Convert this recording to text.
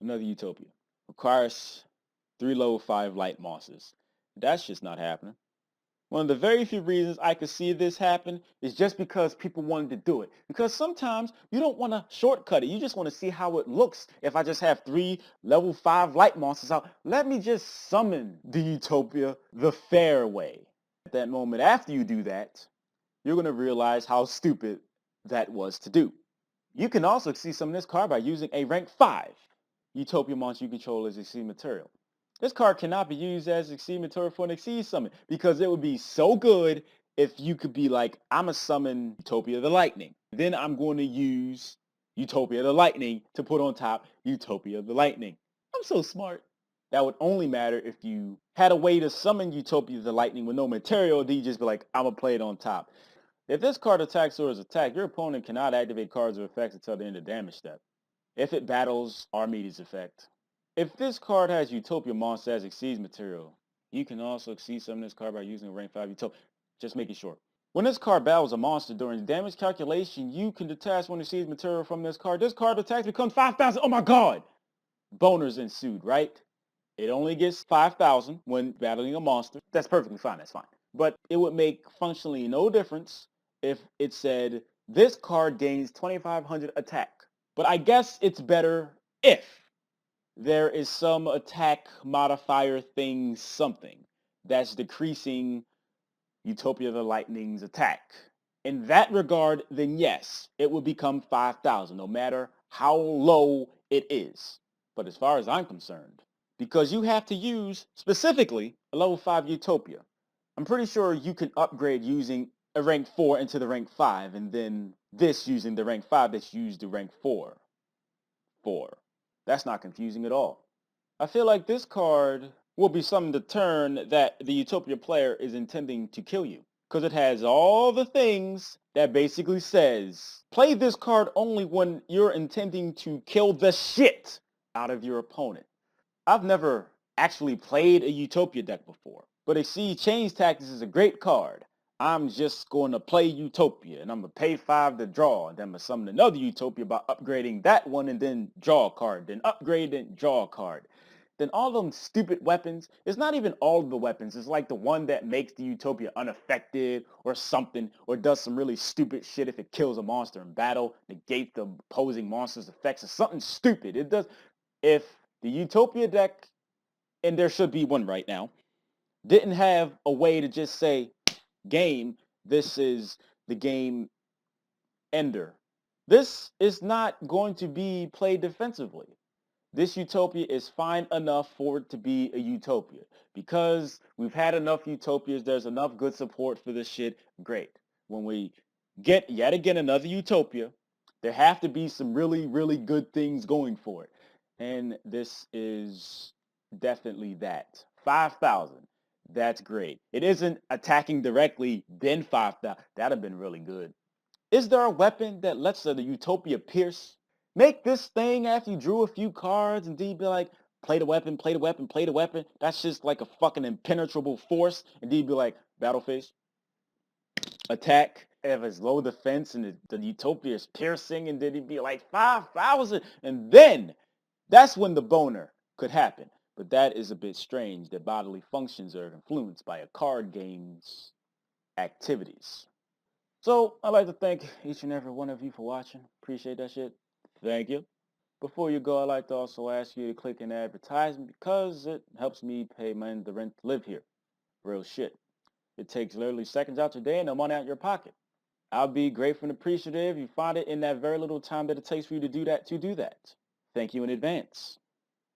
another Utopia. Requires 3 level 5 light monsters. That's just not happening. One of the very few reasons I could see this happen is just because people wanted to do it. Because sometimes you don't want to shortcut it. You just want to see how it looks if I just have 3 level 5 light monsters out. Let me just summon the Utopia the fair way. At that moment after you do that, you're going to realize how stupid that was to do. You can also see some of this card by using a rank 5 Utopia monster you control as Exceed material. This card cannot be used as Exceed material for an Exceed summon because it would be so good if you could be like, I'm going to summon Utopia the Lightning. Then I'm going to use Utopia the Lightning to put on top Utopia the Lightning. I'm so smart. That would only matter if you had a way to summon Utopia the Lightning with no material, then you just be like, I'm going to play it on top. If this card attacks or is attacked, your opponent cannot activate cards or effects until the end of the damage step. If it battles Archimedes effect. If this card has Utopia monster as Exceeds material, you can also exceed summon this card by using a rank 5 Utopia. Just make it short. When this card battles a monster during damage calculation, you can detach one Exceeds material from this card. This card attacks becomes 5,000. Oh my god! Boners ensued, right? It only gets 5,000 when battling a monster. That's perfectly fine. That's fine. But it would make functionally no difference if it said this card gains 2,500 attack. But I guess it's better if there is some attack modifier thing something that's decreasing Utopia the Lightning's attack. In that regard, then yes, it would become 5,000 no matter how low it is. But as far as I'm concerned, because you have to use specifically a level 5 Utopia, I'm pretty sure you can upgrade using a rank 4 into the rank 5 and then this using the rank 5 that's used to rank 4. That's not confusing at all. I feel like this card will be something to turn that the Utopia player is intending to kill you. Because it has all the things that basically says, play this card only when you're intending to kill the shit out of your opponent. I've never actually played a Utopia deck before, but Exceed Change Tactics is a great card. I'm just going to play Utopia, and I'm going to pay 5 to draw, and then I'm going to summon another Utopia by upgrading that one, and then draw a card, then upgrade, and draw a card. Then all them stupid weapons, it's not even all of the weapons, it's like the one that makes the Utopia unaffected or something, or does some really stupid shit if it kills a monster in battle, negates the opposing monster's effects, or something stupid. It does. If the Utopia deck, and there should be one right now, didn't have a way to just say, game, this is the game ender. This is not going to be played defensively. This Utopia is fine enough for it to be a Utopia. Because we've had enough Utopias, there's enough good support for this shit, great. When we get yet again another Utopia, there have to be some really, really good things going for it. And this is definitely that. 5,000. That's great. It isn't attacking directly, then 5,000. That'd have been really good. Is there a weapon that lets the Utopia pierce? Make this thing after you drew a few cards and then you'd be like, play the weapon, play the weapon, play the weapon. That's just like a fucking impenetrable force. And then you'd be like, battle phase, attack. If it's low defense and the Utopia is piercing, and then he'd be like 5,000. And then that's when the boner could happen. But that is a bit strange that bodily functions are influenced by a card game's activities. So I'd like to thank each and every one of you for watching. Appreciate that shit. Thank you. Before you go, I'd like to also ask you to click an advertisement because it helps me pay the rent to live here. Real shit. It takes literally seconds out your day and no money out your pocket. I'll be grateful and appreciative if you find it in that very little time that it takes for you to do that. Thank you in advance.